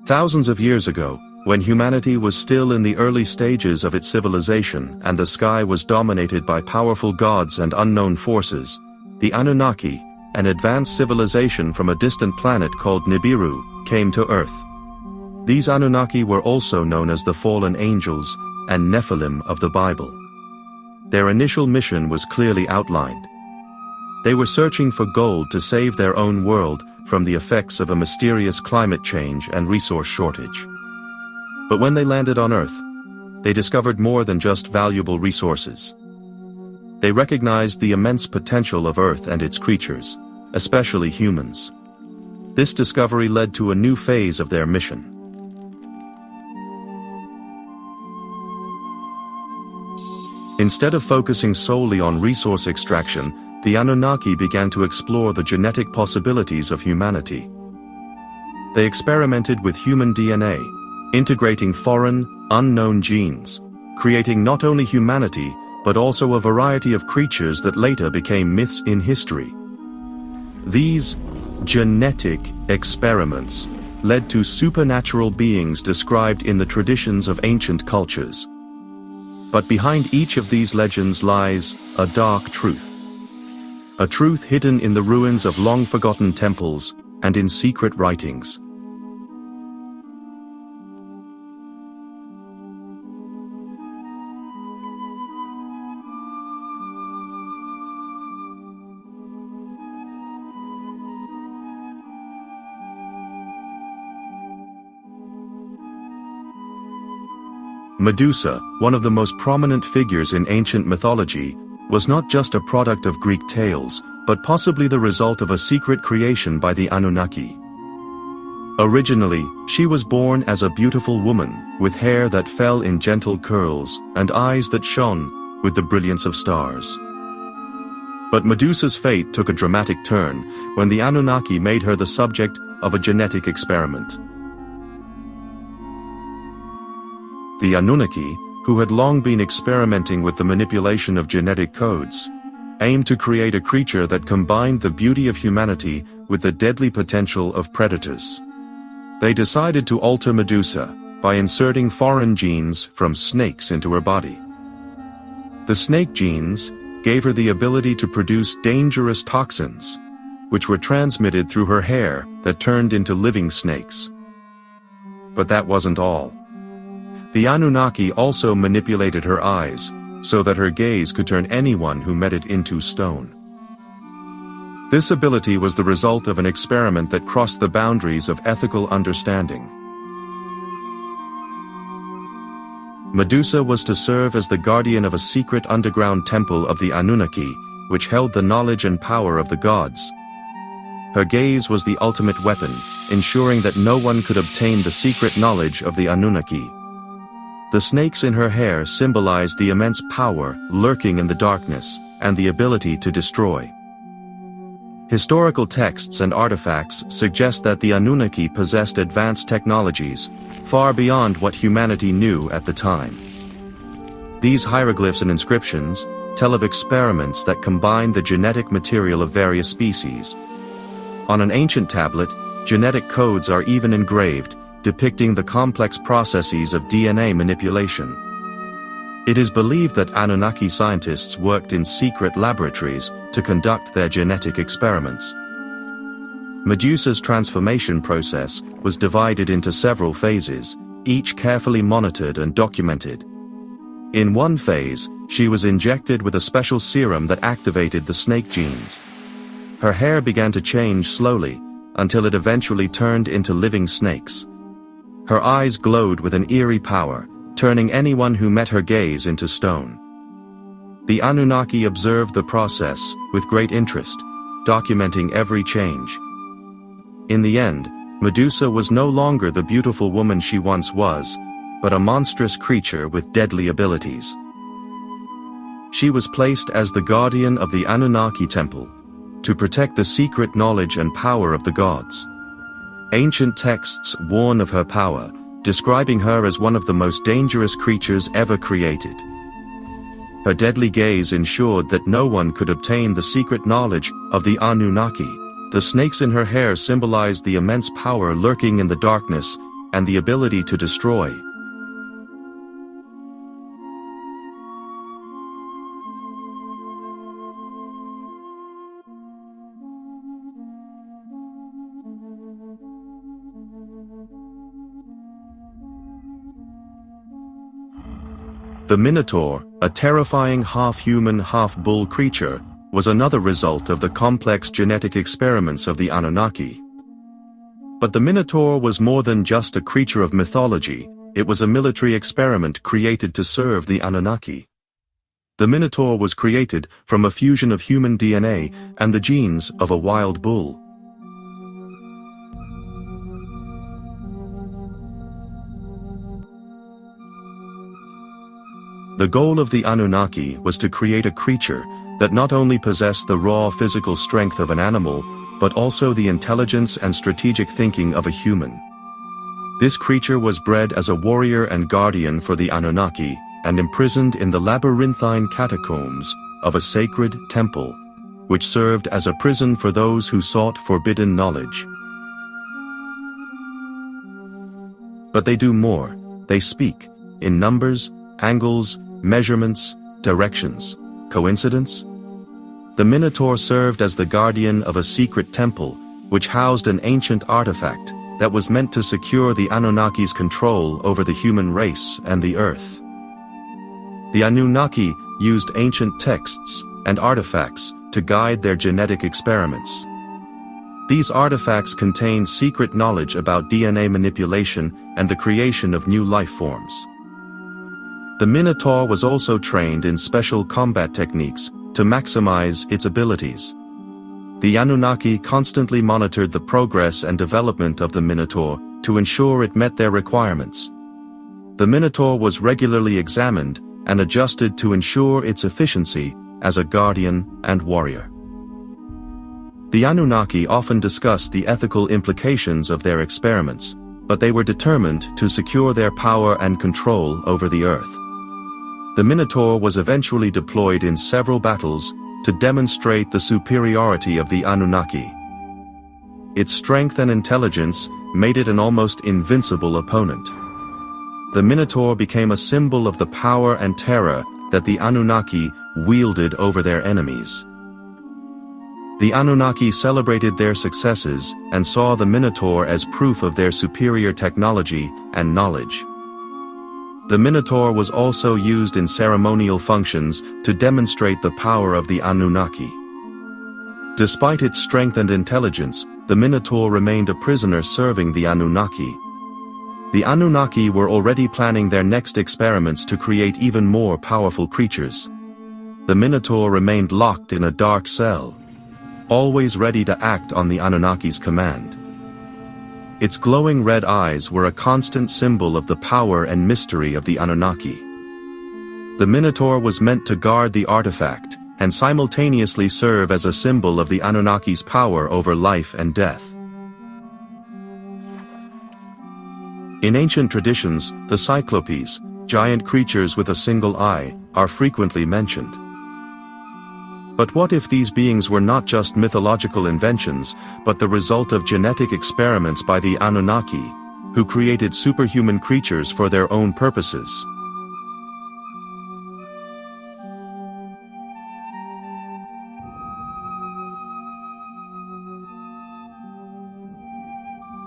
Thousands of years ago, when humanity was still in the early stages of its civilization and the sky was dominated by powerful gods and unknown forces, the Anunnaki, an advanced civilization from a distant planet called Nibiru, came to Earth. These Anunnaki were also known as the fallen angels and Nephilim of the Bible. Their initial mission was clearly outlined. They were searching for gold to save their own world from the effects of a mysterious climate change and resource shortage. But when they landed on Earth, they discovered more than just valuable resources. They recognized the immense potential of Earth and its creatures, especially humans. This discovery led to a new phase of their mission. Instead of focusing solely on resource extraction, the Anunnaki began to explore the genetic possibilities of humanity. They experimented with human DNA, integrating foreign, unknown genes, creating not only humanity, but also a variety of creatures that later became myths in history. These genetic experiments led to supernatural beings described in the traditions of ancient cultures. But behind each of these legends lies a dark truth. A truth hidden in the ruins of long-forgotten temples and in secret writings. Medusa, one of the most prominent figures in ancient mythology, was not just a product of Greek tales, but possibly the result of a secret creation by the Anunnaki. Originally, she was born as a beautiful woman, with hair that fell in gentle curls and eyes that shone with the brilliance of stars. But Medusa's fate took a dramatic turn when the Anunnaki made her the subject of a genetic experiment. The Anunnaki, who had long been experimenting with the manipulation of genetic codes, aimed to create a creature that combined the beauty of humanity with the deadly potential of predators. They decided to alter Medusa by inserting foreign genes from snakes into her body. The snake genes gave her the ability to produce dangerous toxins, which were transmitted through her hair that turned into living snakes. But that wasn't all. The Anunnaki also manipulated her eyes, so that her gaze could turn anyone who met it into stone. This ability was the result of an experiment that crossed the boundaries of ethical understanding. Medusa was to serve as the guardian of a secret underground temple of the Anunnaki, which held the knowledge and power of the gods. Her gaze was the ultimate weapon, ensuring that no one could obtain the secret knowledge of the Anunnaki. The snakes in her hair symbolized the immense power lurking in the darkness and the ability to destroy. Historical texts and artifacts suggest that the Anunnaki possessed advanced technologies far beyond what humanity knew at the time. These hieroglyphs and inscriptions tell of experiments that combine the genetic material of various species. On an ancient tablet, genetic codes are even engraved, depicting the complex processes of DNA manipulation. It is believed that Anunnaki scientists worked in secret laboratories to conduct their genetic experiments. Medusa's transformation process was divided into several phases, each carefully monitored and documented. In one phase, she was injected with a special serum that activated the snake genes. Her hair began to change slowly, until it eventually turned into living snakes. Her eyes glowed with an eerie power, turning anyone who met her gaze into stone. The Anunnaki observed the process with great interest, documenting every change. In the end, Medusa was no longer the beautiful woman she once was, but a monstrous creature with deadly abilities. She was placed as the guardian of the Anunnaki temple, to protect the secret knowledge and power of the gods. Ancient texts warn of her power, describing her as one of the most dangerous creatures ever created. Her deadly gaze ensured that no one could obtain the secret knowledge of the Anunnaki, The snakes in her hair symbolized the immense power lurking in the darkness and the ability to destroy. The Minotaur, a terrifying half-human, half-bull creature, was another result of the complex genetic experiments of the Anunnaki. But the Minotaur was more than just a creature of mythology, it was a military experiment created to serve the Anunnaki. The Minotaur was created from a fusion of human DNA and the genes of a wild bull. The goal of the Anunnaki was to create a creature that not only possessed the raw physical strength of an animal, but also the intelligence and strategic thinking of a human. This creature was bred as a warrior and guardian for the Anunnaki, and imprisoned in the labyrinthine catacombs of a sacred temple, which served as a prison for those who sought forbidden knowledge. But they do more. They speak, in numbers, angles, measurements, directions. Coincidence? The Minotaur served as the guardian of a secret temple, which housed an ancient artifact that was meant to secure the Anunnaki's control over the human race and the earth. The Anunnaki used ancient texts and artifacts to guide their genetic experiments. These artifacts contain secret knowledge about DNA manipulation and the creation of new life forms. The Minotaur was also trained in special combat techniques to maximize its abilities. The Anunnaki constantly monitored the progress and development of the Minotaur to ensure it met their requirements. The Minotaur was regularly examined and adjusted to ensure its efficiency as a guardian and warrior. The Anunnaki often discussed the ethical implications of their experiments, but they were determined to secure their power and control over the earth. The Minotaur was eventually deployed in several battles to demonstrate the superiority of the Anunnaki. Its strength and intelligence made it an almost invincible opponent. The Minotaur became a symbol of the power and terror that the Anunnaki wielded over their enemies. The Anunnaki celebrated their successes and saw the Minotaur as proof of their superior technology and knowledge. The Minotaur was also used in ceremonial functions to demonstrate the power of the Anunnaki. Despite its strength and intelligence, the Minotaur remained a prisoner serving the Anunnaki. The Anunnaki were already planning their next experiments to create even more powerful creatures. The Minotaur remained locked in a dark cell, always ready to act on the Anunnaki's command. Its glowing red eyes were a constant symbol of the power and mystery of the Anunnaki. The Minotaur was meant to guard the artifact and simultaneously serve as a symbol of the Anunnaki's power over life and death. In ancient traditions, the Cyclopes, giant creatures with a single eye, are frequently mentioned. But what if these beings were not just mythological inventions, but the result of genetic experiments by the Anunnaki, who created superhuman creatures for their own purposes?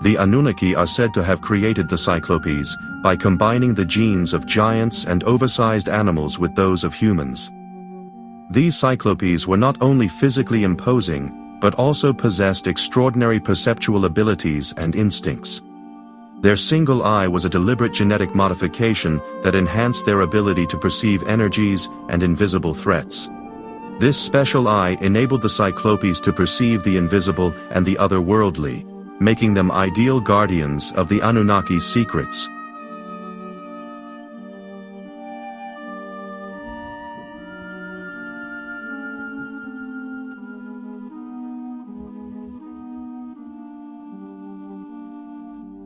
The Anunnaki are said to have created the Cyclopes by combining the genes of giants and oversized animals with those of humans. These Cyclopes were not only physically imposing, but also possessed extraordinary perceptual abilities and instincts. Their single eye was a deliberate genetic modification that enhanced their ability to perceive energies and invisible threats. This special eye enabled the Cyclopes to perceive the invisible and the otherworldly, making them ideal guardians of the Anunnaki's secrets.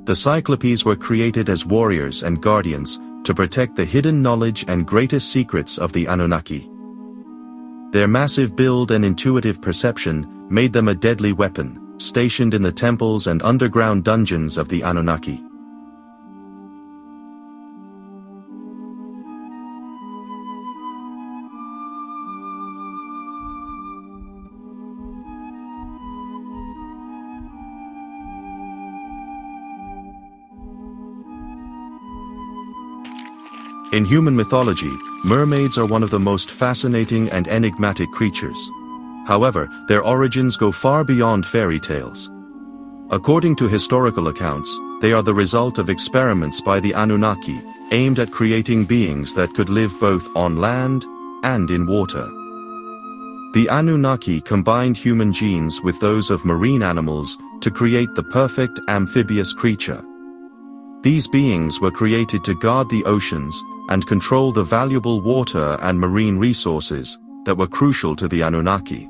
The Cyclopes were created as warriors and guardians to protect the hidden knowledge and greatest secrets of the Anunnaki. Their massive build and intuitive perception made them a deadly weapon, stationed in the temples and underground dungeons of the Anunnaki. In human mythology, mermaids are one of the most fascinating and enigmatic creatures. However, their origins go far beyond fairy tales. According to historical accounts, they are the result of experiments by the Anunnaki, aimed at creating beings that could live both on land and in water. The Anunnaki combined human genes with those of marine animals to create the perfect amphibious creature. These beings were created to guard the oceans and control the valuable water and marine resources that were crucial to the Anunnaki.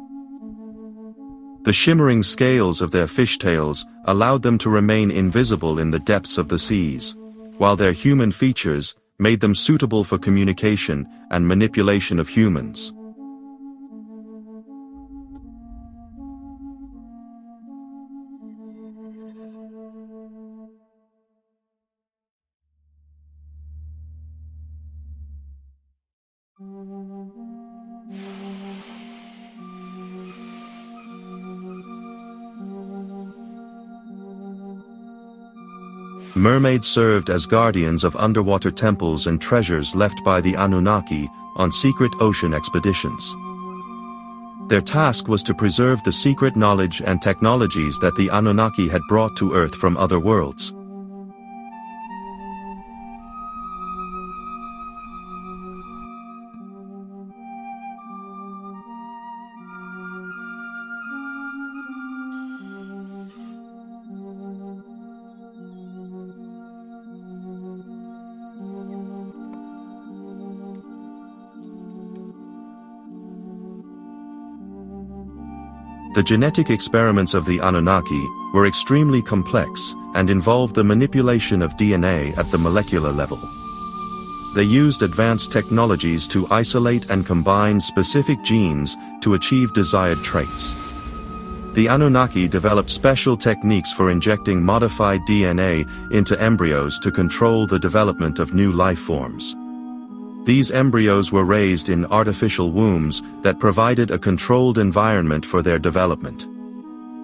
The shimmering scales of their fishtails allowed them to remain invisible in the depths of the seas, while their human features made them suitable for communication and manipulation of humans. Mermaids served as guardians of underwater temples and treasures left by the Anunnaki on secret ocean expeditions. Their task was to preserve the secret knowledge and technologies that the Anunnaki had brought to Earth from other worlds. The genetic experiments of the Anunnaki were extremely complex and involved the manipulation of DNA at the molecular level. They used advanced technologies to isolate and combine specific genes to achieve desired traits. The Anunnaki developed special techniques for injecting modified DNA into embryos to control the development of new life forms. These embryos were raised in artificial wombs that provided a controlled environment for their development.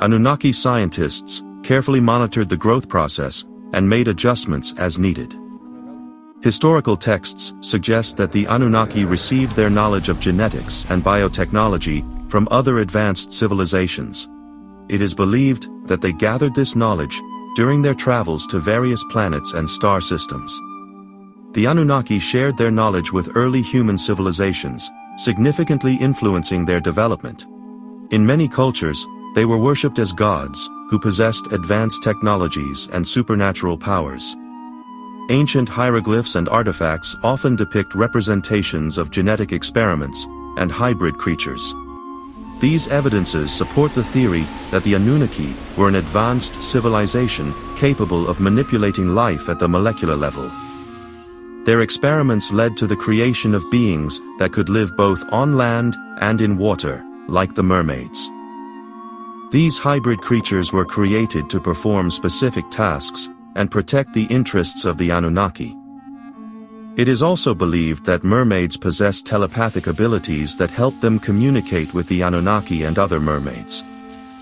Anunnaki scientists carefully monitored the growth process and made adjustments as needed. Historical texts suggest that the Anunnaki received their knowledge of genetics and biotechnology from other advanced civilizations. It is believed that they gathered this knowledge during their travels to various planets and star systems. The Anunnaki shared their knowledge with early human civilizations, significantly influencing their development. In many cultures, they were worshipped as gods who possessed advanced technologies and supernatural powers. Ancient hieroglyphs and artifacts often depict representations of genetic experiments and hybrid creatures. These evidences support the theory that the Anunnaki were an advanced civilization capable of manipulating life at the molecular level. Their experiments led to the creation of beings that could live both on land and in water, like the mermaids. These hybrid creatures were created to perform specific tasks and protect the interests of the Anunnaki. It is also believed that mermaids possess telepathic abilities that help them communicate with the Anunnaki and other mermaids.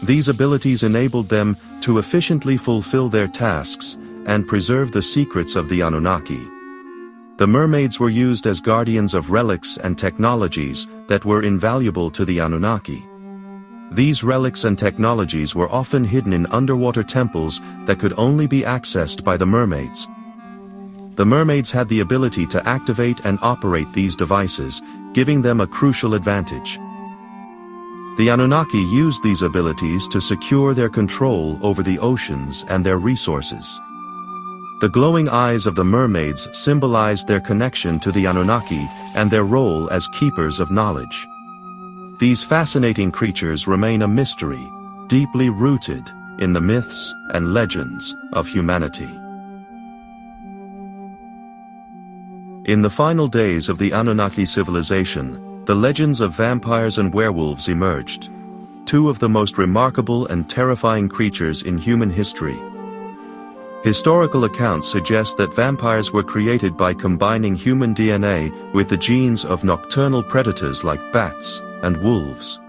These abilities enabled them to efficiently fulfill their tasks and preserve the secrets of the Anunnaki. The mermaids were used as guardians of relics and technologies that were invaluable to the Anunnaki. These relics and technologies were often hidden in underwater temples that could only be accessed by the mermaids. The mermaids had the ability to activate and operate these devices, giving them a crucial advantage. The Anunnaki used these abilities to secure their control over the oceans and their resources. The glowing eyes of the mermaids symbolized their connection to the Anunnaki and their role as keepers of knowledge. These fascinating creatures remain a mystery, deeply rooted in the myths and legends of humanity. In the final days of the Anunnaki civilization, the legends of vampires and werewolves emerged. two of the most remarkable and terrifying creatures in human history. Historical accounts suggest that vampires were created by combining human DNA with the genes of nocturnal predators like bats and wolves.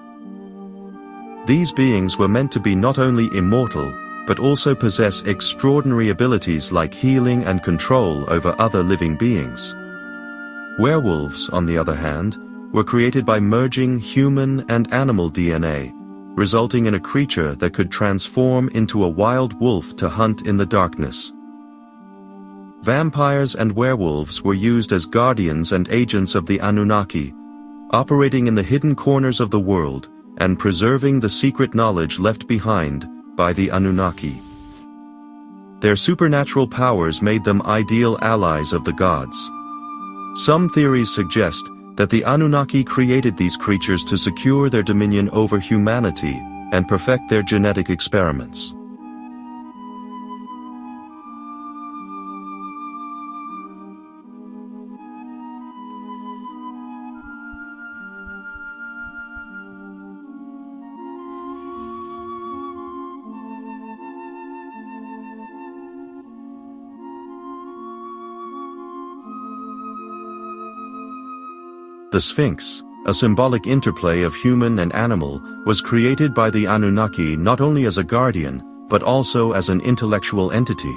These beings were meant to be not only immortal, but also possess extraordinary abilities like healing and control over other living beings. Werewolves, on the other hand, were created by merging human and animal DNA, resulting in a creature that could transform into a wild wolf to hunt in the darkness. Vampires and werewolves were used as guardians and agents of the Anunnaki, operating in the hidden corners of the world and preserving the secret knowledge left behind by the Anunnaki. Their supernatural powers made them ideal allies of the gods. Some theories suggest that the Anunnaki created these creatures to secure their dominion over humanity and perfect their genetic experiments. The Sphinx, a symbolic interplay of human and animal, was created by the Anunnaki not only as a guardian, but also as an intellectual entity.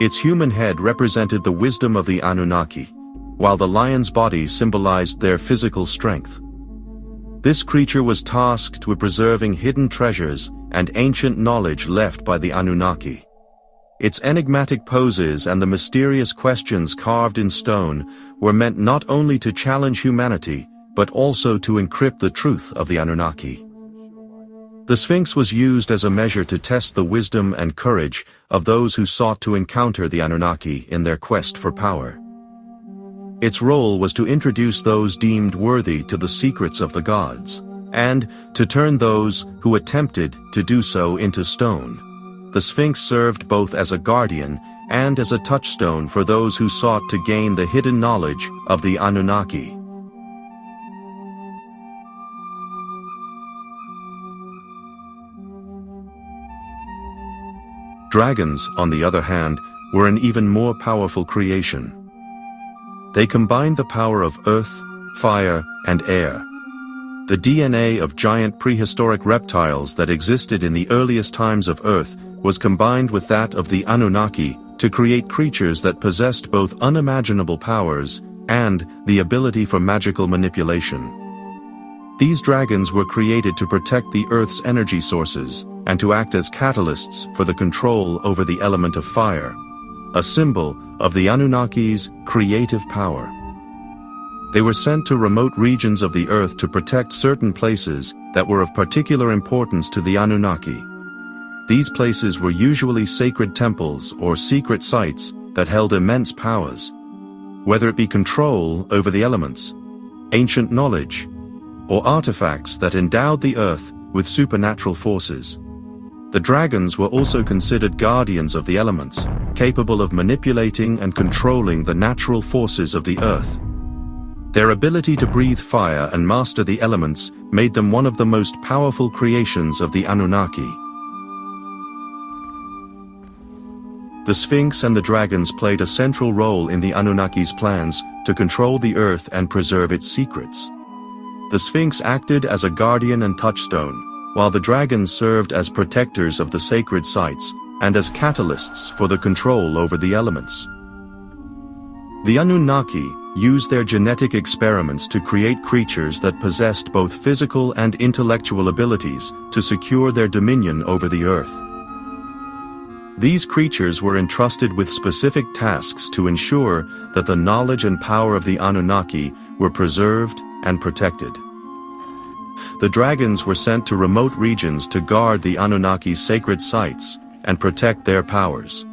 Its human head represented the wisdom of the Anunnaki, while the lion's body symbolized their physical strength. This creature was tasked with preserving hidden treasures and ancient knowledge left by the Anunnaki. Its enigmatic poses and the mysterious questions carved in stone were meant not only to challenge humanity, but also to encrypt the truth of the Anunnaki. The Sphinx was used as a measure to test the wisdom and courage of those who sought to encounter the Anunnaki in their quest for power. Its role was to introduce those deemed worthy to the secrets of the gods, and to turn those who attempted to do so into stone. The Sphinx served both as a guardian and as a touchstone for those who sought to gain the hidden knowledge of the Anunnaki. Dragons, on the other hand, were an even more powerful creation. They combined the power of earth, fire, and air. The DNA of giant prehistoric reptiles that existed in the earliest times of Earth was combined with that of the Anunnaki to create creatures that possessed both unimaginable powers and the ability for magical manipulation. These dragons were created to protect the Earth's energy sources and to act as catalysts for the control over the element of fire, a symbol of the Anunnaki's creative power. They were sent to remote regions of the Earth to protect certain places that were of particular importance to the Anunnaki. These places were usually sacred temples or secret sites that held immense powers, whether it be control over the elements, ancient knowledge, or artifacts that endowed the Earth with supernatural forces. The dragons were also considered guardians of the elements, capable of manipulating and controlling the natural forces of the Earth. Their ability to breathe fire and master the elements made them one of the most powerful creations of the Anunnaki. The Sphinx and the dragons played a central role in the Anunnaki's plans to control the Earth and preserve its secrets. The Sphinx acted as a guardian and touchstone, while the dragons served as protectors of the sacred sites and as catalysts for the control over the elements. The Anunnaki used their genetic experiments to create creatures that possessed both physical and intellectual abilities to secure their dominion over the Earth. These creatures were entrusted with specific tasks to ensure that the knowledge and power of the Anunnaki were preserved and protected. The dragons were sent to remote regions to guard the Anunnaki's sacred sites and protect their powers.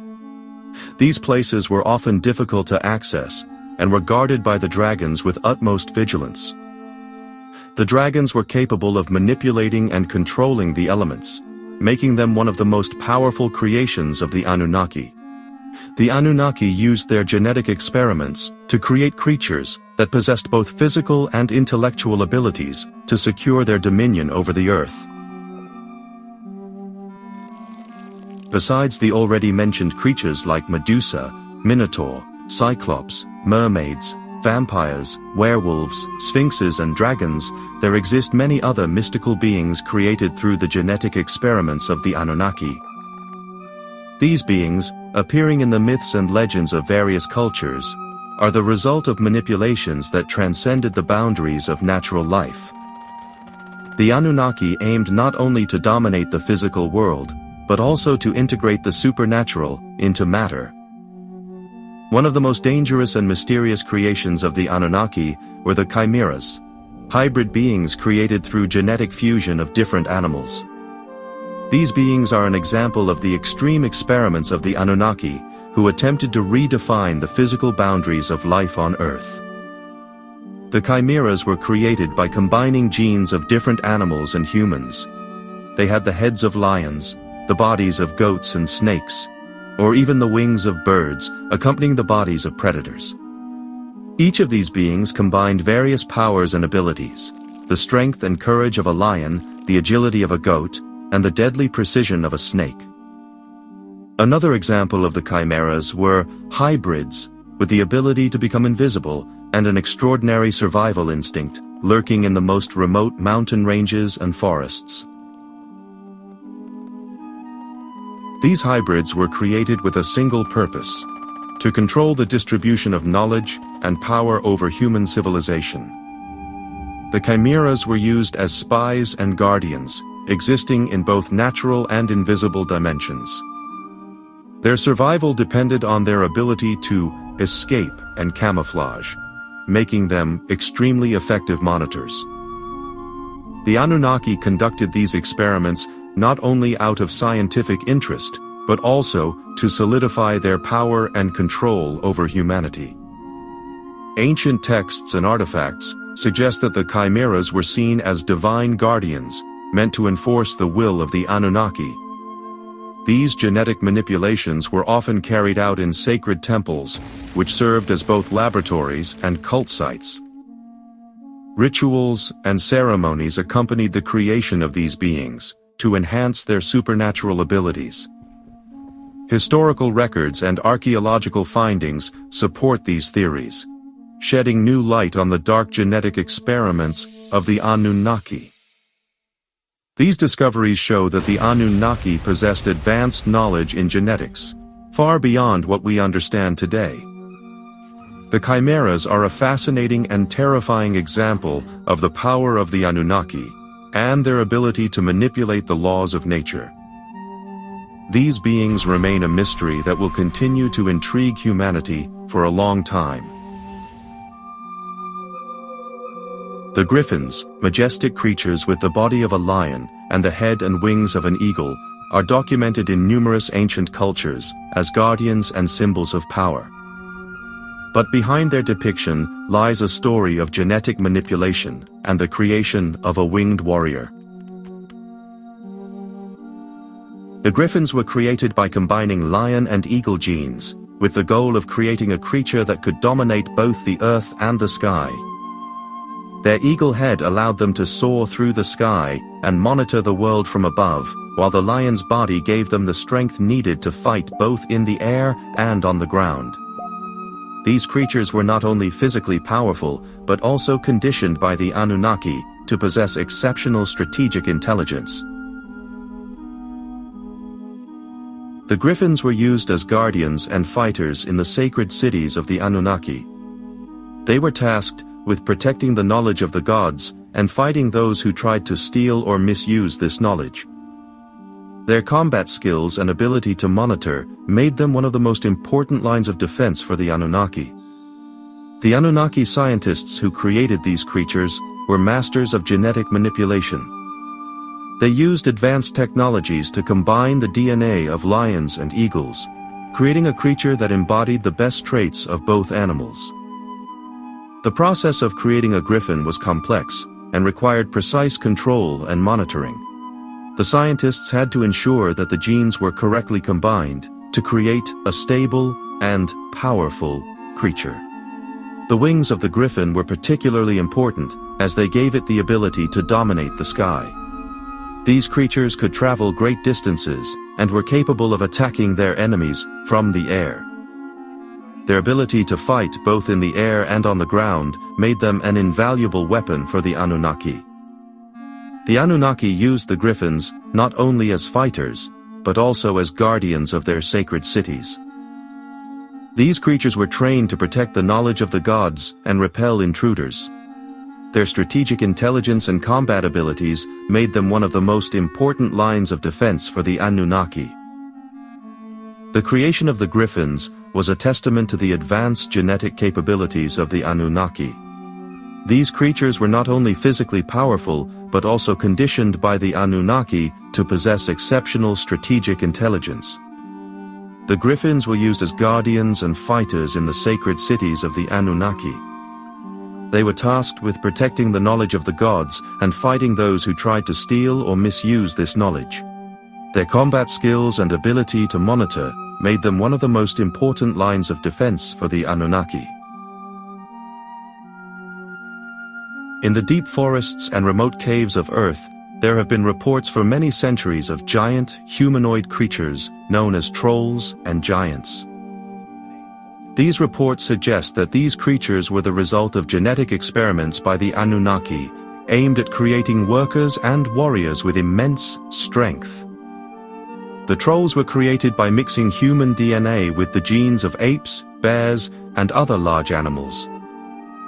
These places were often difficult to access and were guarded by the dragons with utmost vigilance. The dragons were capable of manipulating and controlling the elements, making them one of the most powerful creations of the Anunnaki. The Anunnaki used their genetic experiments to create creatures that possessed both physical and intellectual abilities to secure their dominion over the Earth. Besides the already mentioned creatures like Medusa, Minotaur, Cyclopes, mermaids, vampires, werewolves, sphinxes and dragons, there exist many other mystical beings created through the genetic experiments of the Anunnaki. These beings, appearing in the myths and legends of various cultures, are the result of manipulations that transcended the boundaries of natural life. The Anunnaki aimed not only to dominate the physical world, but also to integrate the supernatural into matter. One of the most dangerous and mysterious creations of the Anunnaki were the Chimeras, hybrid beings created through genetic fusion of different animals. These beings are an example of the extreme experiments of the Anunnaki, who attempted to redefine the physical boundaries of life on Earth. The Chimeras were created by combining genes of different animals and humans. They had the heads of lions, the bodies of goats and snakes, or even the wings of birds, accompanying the bodies of predators. Each of these beings combined various powers and abilities: the strength and courage of a lion, the agility of a goat, and the deadly precision of a snake. Another example of the Chimeras were hybrids, with the ability to become invisible and an extraordinary survival instinct, lurking in the most remote mountain ranges and forests. These hybrids were created with a single purpose: to control the distribution of knowledge and power over human civilization. The Chimeras were used as spies and guardians, existing in both natural and invisible dimensions. Their survival depended on their ability to escape and camouflage, making them extremely effective monitors. The Anunnaki conducted these experiments not only out of scientific interest, but also to solidify their power and control over humanity. Ancient texts and artifacts suggest that the Chimeras were seen as divine guardians, meant to enforce the will of the Anunnaki. These genetic manipulations were often carried out in sacred temples, which served as both laboratories and cult sites. Rituals and ceremonies accompanied the creation of these beings, to enhance their supernatural abilities. Historical records and archaeological findings support these theories, shedding new light on the dark genetic experiments of the Anunnaki. These discoveries show that the Anunnaki possessed advanced knowledge in genetics, far beyond what we understand today. The Chimeras are a fascinating and terrifying example of the power of the Anunnaki and their ability to manipulate the laws of nature. These beings remain a mystery that will continue to intrigue humanity for a long time. The Griffins, majestic creatures with the body of a lion and the head and wings of an eagle, are documented in numerous ancient cultures as guardians and symbols of power. But behind their depiction lies a story of genetic manipulation and the creation of a winged warrior. The Griffins were created by combining lion and eagle genes, with the goal of creating a creature that could dominate both the earth and the sky. Their eagle head allowed them to soar through the sky and monitor the world from above, while the lion's body gave them the strength needed to fight both in the air and on the ground. These creatures were not only physically powerful, but also conditioned by the Anunnaki to possess exceptional strategic intelligence. The Griffins were used as guardians and fighters in the sacred cities of the Anunnaki. They were tasked with protecting the knowledge of the gods and fighting those who tried to steal or misuse this knowledge. Their combat skills and ability to monitor made them one of the most important lines of defense for the Anunnaki. The Anunnaki scientists who created these creatures were masters of genetic manipulation. They used advanced technologies to combine the DNA of lions and eagles, creating a creature that embodied the best traits of both animals. The process of creating a griffin was complex and required precise control and monitoring. The scientists had to ensure that the genes were correctly combined to create a stable and powerful creature. The wings of the griffin were particularly important as they gave it the ability to dominate the sky. These creatures could travel great distances and were capable of attacking their enemies from the air. Their ability to fight both in the air and on the ground made them an invaluable weapon for the Anunnaki. The Anunnaki used the Griffins not only as fighters, but also as guardians of their sacred cities. These creatures were trained to protect the knowledge of the gods and repel intruders. Their strategic intelligence and combat abilities made them one of the most important lines of defense for the Anunnaki. The creation of the Griffins was a testament to the advanced genetic capabilities of the Anunnaki. These creatures were not only physically powerful, but also conditioned by the Anunnaki to possess exceptional strategic intelligence. The Griffins were used as guardians and fighters in the sacred cities of the Anunnaki. They were tasked with protecting the knowledge of the gods and fighting those who tried to steal or misuse this knowledge. Their combat skills and ability to monitor made them one of the most important lines of defense for the Anunnaki. In the deep forests and remote caves of Earth, there have been reports for many centuries of giant, humanoid creatures known as trolls and giants. These reports suggest that these creatures were the result of genetic experiments by the Anunnaki, aimed at creating workers and warriors with immense strength. The trolls were created by mixing human DNA with the genes of apes, bears, and other large animals.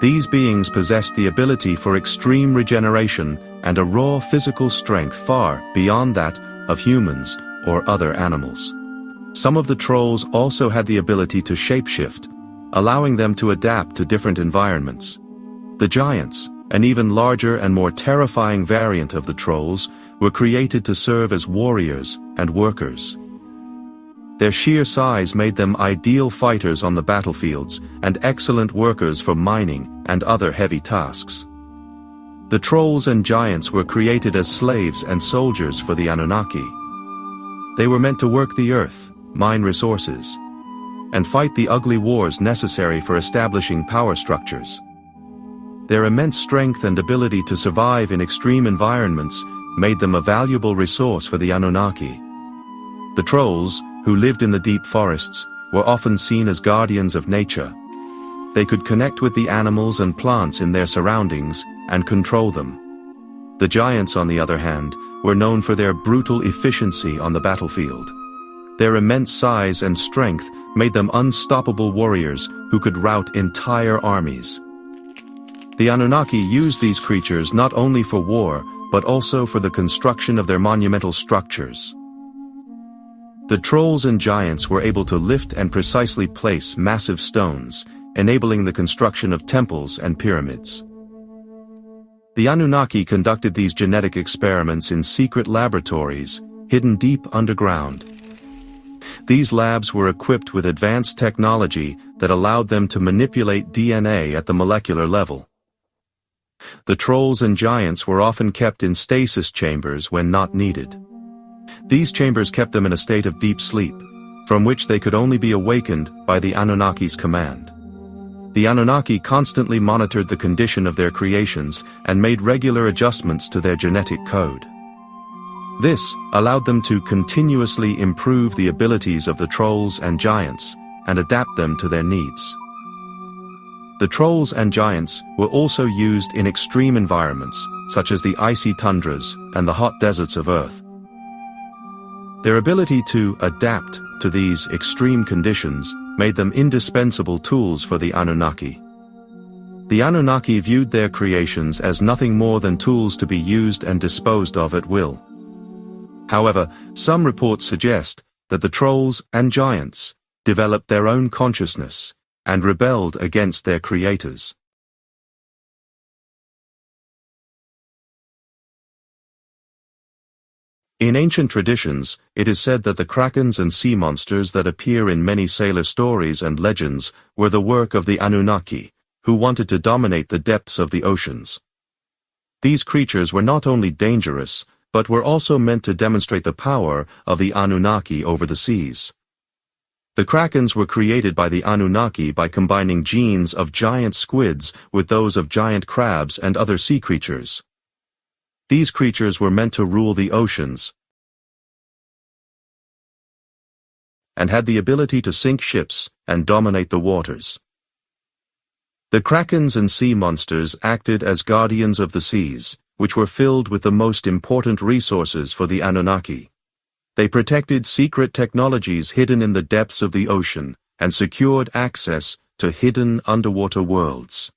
These beings possessed the ability for extreme regeneration and a raw physical strength far beyond that of humans or other animals. Some of the trolls also had the ability to shapeshift, allowing them to adapt to different environments. The giants, an even larger and more terrifying variant of the trolls, were created to serve as warriors and workers. Their sheer size made them ideal fighters on the battlefields and excellent workers for mining and other heavy tasks. The trolls and giants were created as slaves and soldiers for the Anunnaki. They were meant to work the earth, mine resources, and fight the ugly wars necessary for establishing power structures. Their immense strength and ability to survive in extreme environments made them a valuable resource for the Anunnaki. The trolls, who lived in the deep forests, were often seen as guardians of nature. They could connect with the animals and plants in their surroundings and control them. The giants, on the other hand, were known for their brutal efficiency on the battlefield. Their immense size and strength made them unstoppable warriors who could rout entire armies. The Anunnaki used these creatures not only for war, but also for the construction of their monumental structures. The trolls and giants were able to lift and precisely place massive stones, enabling the construction of temples and pyramids. The Anunnaki conducted these genetic experiments in secret laboratories, hidden deep underground. These labs were equipped with advanced technology that allowed them to manipulate DNA at the molecular level. The trolls and giants were often kept in stasis chambers when not needed. These chambers kept them in a state of deep sleep, from which they could only be awakened by the Anunnaki's command. The Anunnaki constantly monitored the condition of their creations and made regular adjustments to their genetic code. This allowed them to continuously improve the abilities of the trolls and giants and adapt them to their needs. The trolls and giants were also used in extreme environments, such as the icy tundras and the hot deserts of Earth. Their ability to adapt to these extreme conditions made them indispensable tools for the Anunnaki. The Anunnaki viewed their creations as nothing more than tools to be used and disposed of at will. However, some reports suggest that the trolls and giants developed their own consciousness and rebelled against their creators. In ancient traditions, it is said that the Krakens and sea monsters that appear in many sailor stories and legends were the work of the Anunnaki, who wanted to dominate the depths of the oceans. These creatures were not only dangerous, but were also meant to demonstrate the power of the Anunnaki over the seas. The Krakens were created by the Anunnaki by combining genes of giant squids with those of giant crabs and other sea creatures. These creatures were meant to rule the oceans and had the ability to sink ships and dominate the waters. The Krakens and sea monsters acted as guardians of the seas, which were filled with the most important resources for the Anunnaki. They protected secret technologies hidden in the depths of the ocean and secured access to hidden underwater worlds.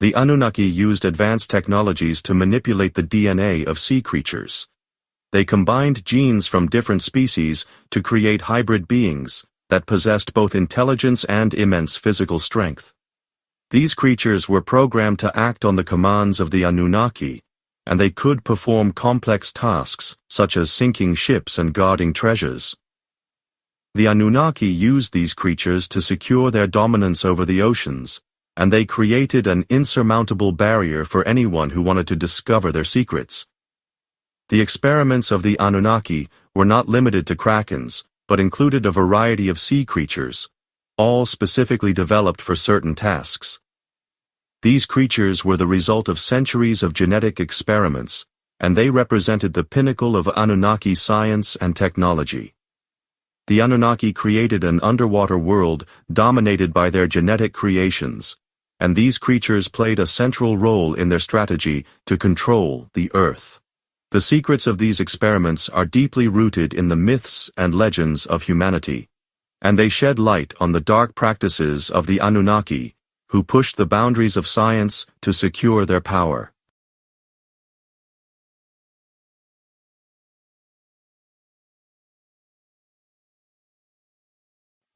The Anunnaki used advanced technologies to manipulate the DNA of sea creatures. They combined genes from different species to create hybrid beings that possessed both intelligence and immense physical strength. These creatures were programmed to act on the commands of the Anunnaki, and they could perform complex tasks such as sinking ships and guarding treasures. The Anunnaki used these creatures to secure their dominance over the oceans, and they created an insurmountable barrier for anyone who wanted to discover their secrets. The experiments of the Anunnaki were not limited to Krakens, but included a variety of sea creatures, all specifically developed for certain tasks. These creatures were the result of centuries of genetic experiments, and they represented the pinnacle of Anunnaki science and technology. The Anunnaki created an underwater world dominated by their genetic creations, and these creatures played a central role in their strategy to control the Earth. The secrets of these experiments are deeply rooted in the myths and legends of humanity, and they shed light on the dark practices of the Anunnaki, who pushed the boundaries of science to secure their power.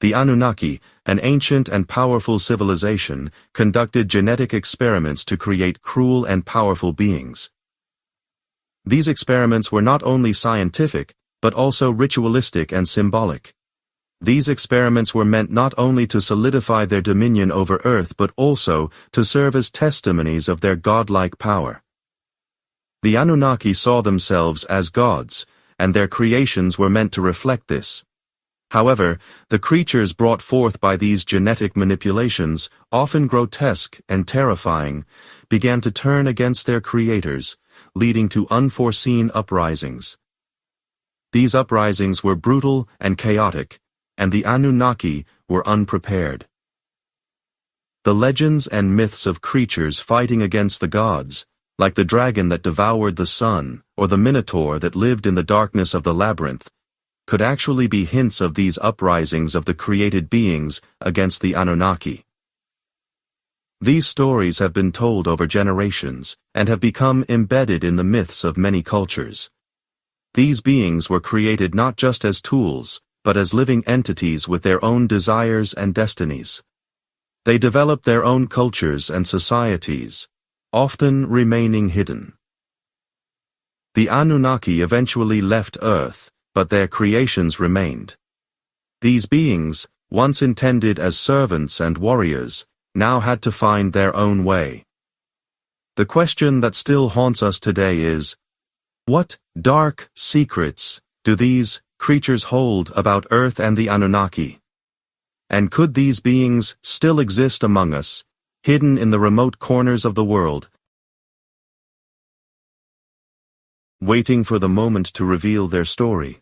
The Anunnaki, an ancient and powerful civilization, conducted genetic experiments to create cruel and powerful beings. These experiments were not only scientific, but also ritualistic and symbolic. These experiments were meant not only to solidify their dominion over Earth but also to serve as testimonies of their godlike power. The Anunnaki saw themselves as gods, and their creations were meant to reflect this. However, the creatures brought forth by these genetic manipulations, often grotesque and terrifying, began to turn against their creators, leading to unforeseen uprisings. These uprisings were brutal and chaotic, and the Anunnaki were unprepared. The legends and myths of creatures fighting against the gods, like the dragon that devoured the sun or the Minotaur that lived in the darkness of the labyrinth, could actually be hints of these uprisings of the created beings against the Anunnaki. These stories have been told over generations and have become embedded in the myths of many cultures. These beings were created not just as tools, but as living entities with their own desires and destinies. They developed their own cultures and societies, often remaining hidden. The Anunnaki eventually left Earth, but their creations remained. These beings, once intended as servants and warriors, now had to find their own way. The question that still haunts us today is, what dark secrets do these creatures hold about Earth and the Anunnaki? And could these beings still exist among us, hidden in the remote corners of the world, waiting for the moment to reveal their story?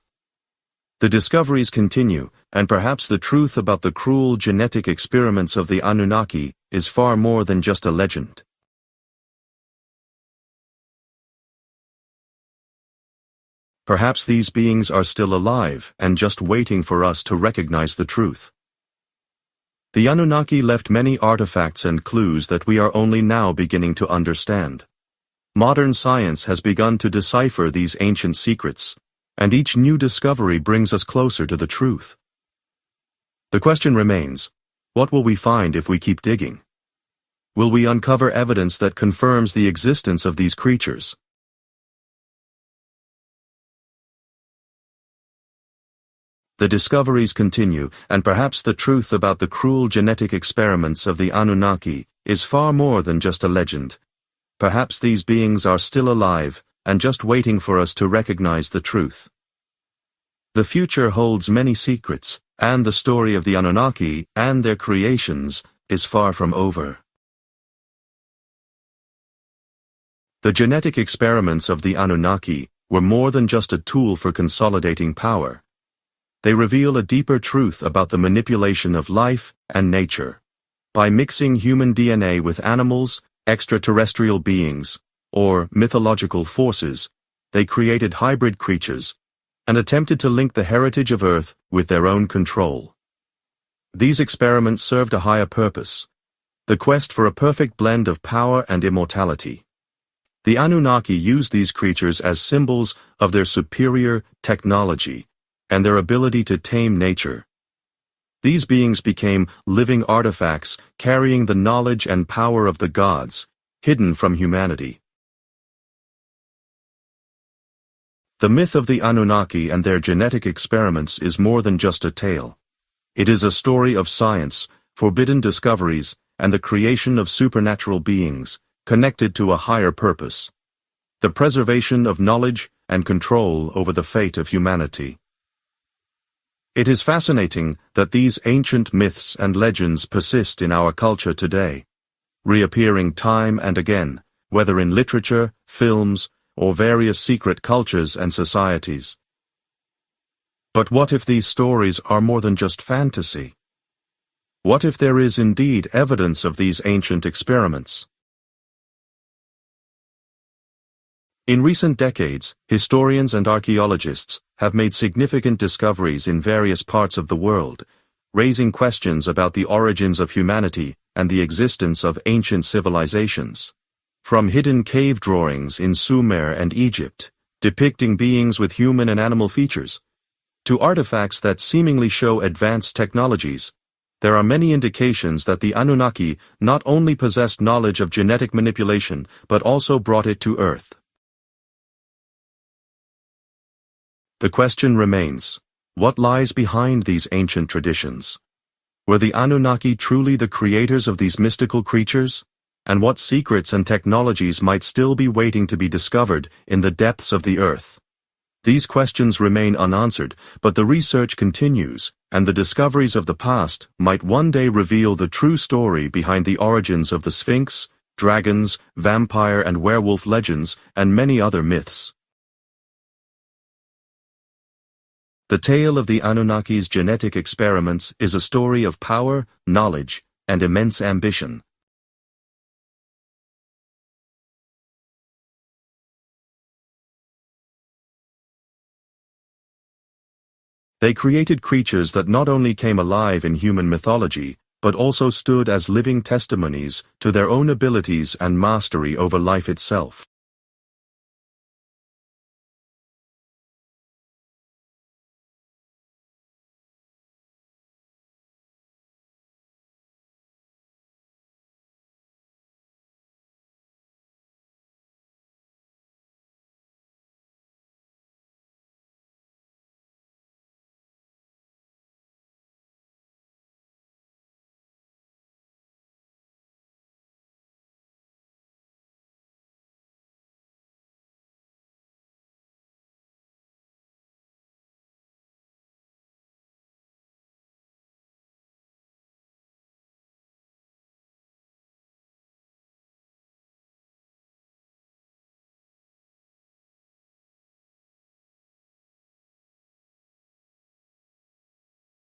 The discoveries continue, and perhaps the truth about the cruel genetic experiments of the Anunnaki is far more than just a legend. Perhaps these beings are still alive and just waiting for us to recognize the truth. The Anunnaki left many artifacts and clues that we are only now beginning to understand. Modern science has begun to decipher these ancient secrets, and each new discovery brings us closer to the truth. The question remains, what will we find if we keep digging? Will we uncover evidence that confirms the existence of these creatures? The discoveries continue, and perhaps the truth about the cruel genetic experiments of the Anunnaki is far more than just a legend. Perhaps these beings are still alive and just waiting for us to recognize the truth. The future holds many secrets, and the story of the Anunnaki and their creations is far from over. The genetic experiments of the Anunnaki were more than just a tool for consolidating power. They reveal a deeper truth about the manipulation of life and nature. By mixing human DNA with animals, extraterrestrial beings, or mythological forces, they created hybrid creatures and attempted to link the heritage of Earth with their own control. These experiments served a higher purpose: the quest for a perfect blend of power and immortality. The Anunnaki used these creatures as symbols of their superior technology and their ability to tame nature. These beings became living artifacts carrying the knowledge and power of the gods, hidden from humanity. The myth of the Anunnaki and their genetic experiments is more than just a tale. It is a story of science, forbidden discoveries, and the creation of supernatural beings, connected to a higher purpose: the preservation of knowledge and control over the fate of humanity. It is fascinating that these ancient myths and legends persist in our culture today, reappearing time and again, whether in literature, films, or various secret cultures and societies. But what if these stories are more than just fantasy? What if there is indeed evidence of these ancient experiments? In recent decades, historians and archaeologists have made significant discoveries in various parts of the world, raising questions about the origins of humanity and the existence of ancient civilizations. From hidden cave drawings in Sumer and Egypt, depicting beings with human and animal features, to artifacts that seemingly show advanced technologies, there are many indications that the Anunnaki not only possessed knowledge of genetic manipulation but also brought it to Earth. The question remains: what lies behind these ancient traditions? Were the Anunnaki truly the creators of these mystical creatures? And what secrets and technologies might still be waiting to be discovered in the depths of the Earth? These questions remain unanswered, but the research continues, and the discoveries of the past might one day reveal the true story behind the origins of the Sphinx, dragons, vampire and werewolf legends, and many other myths. The tale of the Anunnaki's genetic experiments is a story of power, knowledge, and immense ambition. They created creatures that not only came alive in human mythology, but also stood as living testimonies to their own abilities and mastery over life itself.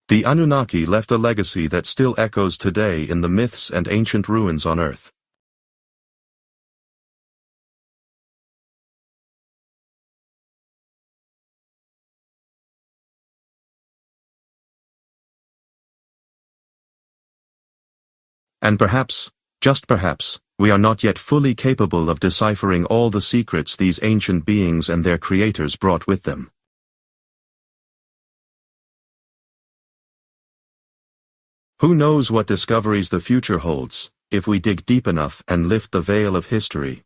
The Anunnaki left a legacy that still echoes today in the myths and ancient ruins on Earth. And perhaps, just perhaps, we are not yet fully capable of deciphering all the secrets these ancient beings and their creators brought with them. Who knows what discoveries the future holds, if we dig deep enough and lift the veil of history?